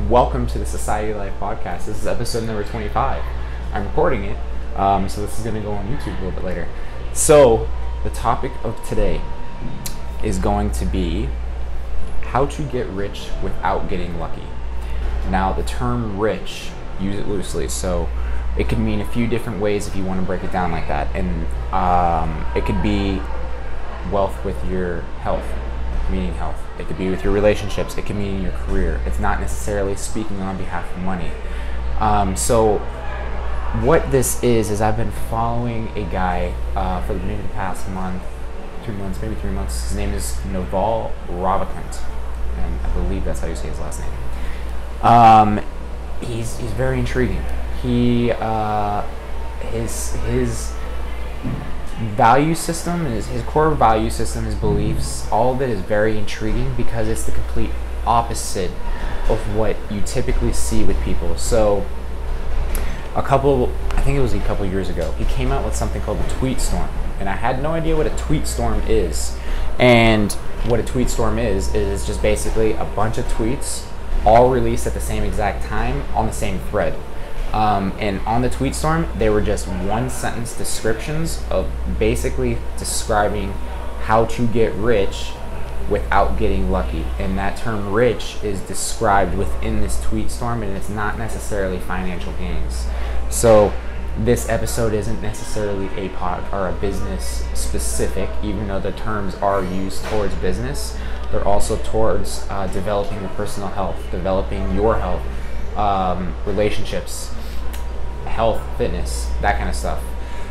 Welcome to the Society Life podcast. This is episode number 25. I'm recording it, so this is going to go on YouTube a little bit later. So, the topic of today is going to be how to get rich without getting lucky. Now, the term rich, use it loosely, so it could mean a few different ways if you want to break it down like that. And it could be wealth with your health, meaning health. It could be with your relationships. It could mean your career. It's not necessarily speaking on behalf of money. So what this is I've been following a guy for maybe the past month, 2 months, maybe 3 months. His name is Naval Ravikant, and I believe that's how you say his last name. He's very intriguing. His value system, his core value system, his beliefs, all of it is very intriguing because it's the complete opposite of what you typically see with people. So I think it was a couple years ago, he came out with something called the tweet storm, and I had no idea what a tweet storm is. And what a tweet storm is just basically a bunch of tweets all released at the same exact time on the same thread. And on the tweet storm, they were just one sentence descriptions of basically describing how to get rich without getting lucky. And that term rich is described within this tweet storm, and it's not necessarily financial gains. So this episode isn't necessarily a business specific, even though the terms are used towards business. They're also towards developing your personal health, developing your health, relationships, health, fitness, that kind of stuff.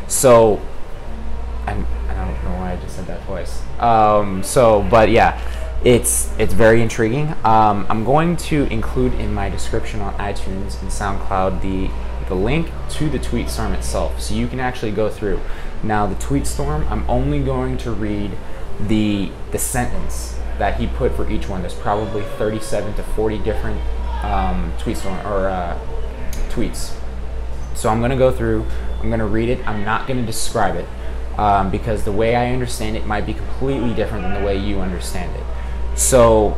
So I don't know why I just said that twice. But yeah, it's very intriguing. I'm going to include in my description on iTunes and SoundCloud the link to the tweet storm itself, so you can actually go through. Now, the tweet storm, I'm only going to read the sentence that he put for each one. There's probably 37 to 40 different tweets. So I'm going to go through, I'm going to read it, I'm not going to describe it, because the way I understand it might be completely different than the way you understand it. So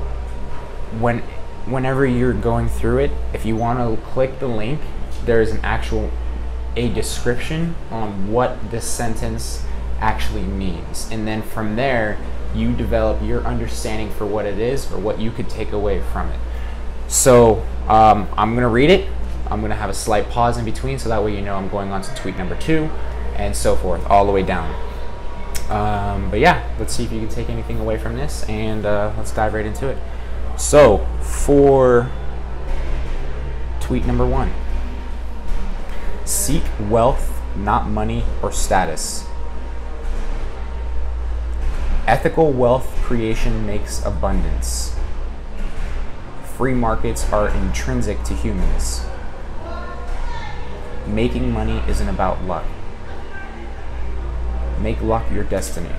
whenever you're going through it, if you want to click the link, there's a description on what this sentence actually means. And then from there, you develop your understanding for what it is or what you could take away from it. So I'm going to read it. I'm going to have a slight pause in between, so that way you know I'm going on to tweet number 2 and so forth, all the way down. But yeah, let's see if you can take anything away from this, and let's dive right into it. So for tweet number 1, seek wealth, not money or status. Ethical wealth creation makes abundance. Free markets are intrinsic to humans. Making money isn't about luck. Make luck your destiny.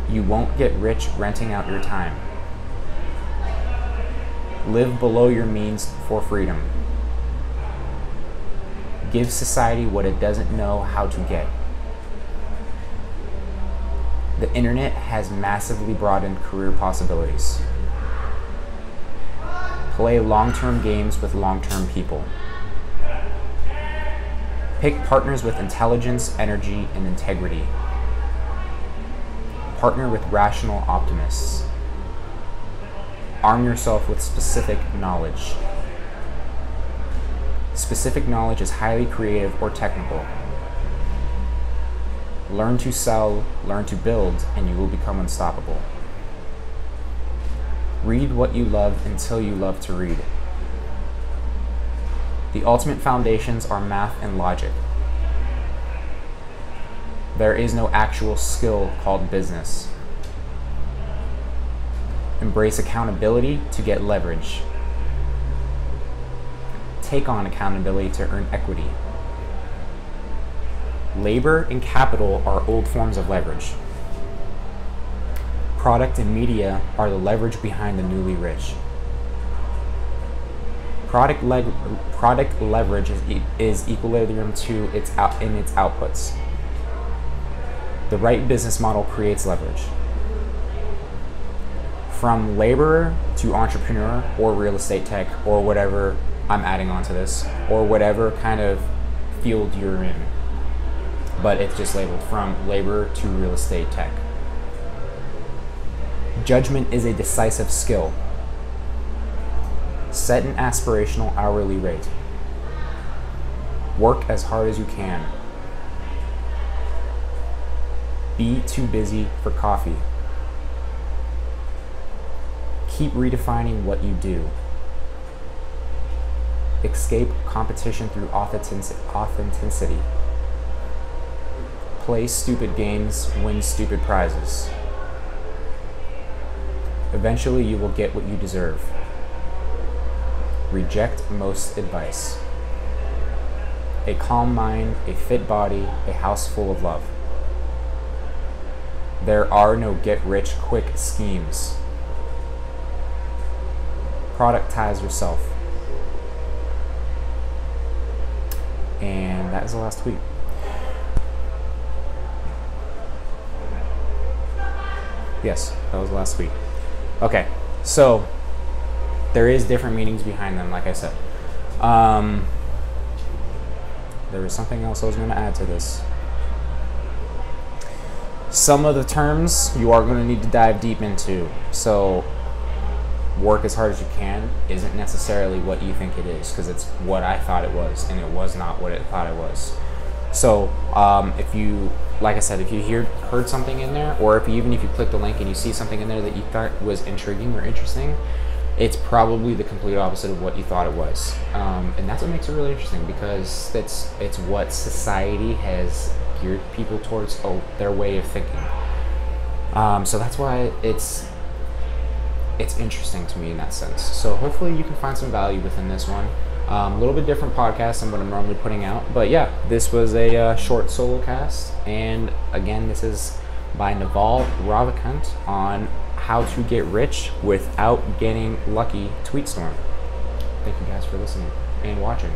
You won't get rich renting out your time. Live below your means for freedom. Give society what it doesn't know how to get. The internet has massively broadened career possibilities. Play long-term games with long-term people. Pick partners with intelligence, energy, and integrity. Partner with rational optimists. Arm yourself with specific knowledge. Specific knowledge is highly creative or technical. Learn to sell, learn to build, and you will become unstoppable. Read what you love until you love to read. The ultimate foundations are math and logic. There is no actual skill called business. Embrace accountability to get leverage. Take on accountability to earn equity. Labor and capital are old forms of leverage. Product and media are the leverage behind the newly rich. Product leverage is equilibrium to its outputs. The right business model creates leverage. from laborer to entrepreneur or real estate tech or whatever I'm adding onto this, or whatever kind of field you're in. But it's just labeled from laborer to real estate tech. Judgment is a decisive skill. Set an aspirational hourly rate. Work as hard as you can. Be too busy for coffee. Keep redefining what you do. Escape competition through authenticity. Play stupid games, win stupid prizes. Eventually you will get what you deserve. Reject most advice. A calm mind, a fit body, a house full of love. There are no get-rich-quick schemes. Productize yourself. And that is the last tweet. Yes, that was the last tweet. Okay, so there is different meanings behind them, like I said. There was something else I was going to add to this. Some of the terms you are going to need to dive deep into. So work as hard as you can isn't necessarily what you think it is, because it's what I thought it was, and it was not what it thought it was. So if you, like I said, if you heard something in there, or even if you click the link and you see something in there that you thought was intriguing or interesting, it's probably the complete opposite of what you thought it was. And that's what makes it really interesting, because it's what society has geared people towards, their way of thinking. So that's why it's interesting to me in that sense. So hopefully you can find some value within this one. A little bit different podcast than what I'm normally putting out, but yeah, this was a short solo cast, and again, this is by Naval Ravikant on how to get rich without getting lucky tweet storm. Thank you guys for listening and watching.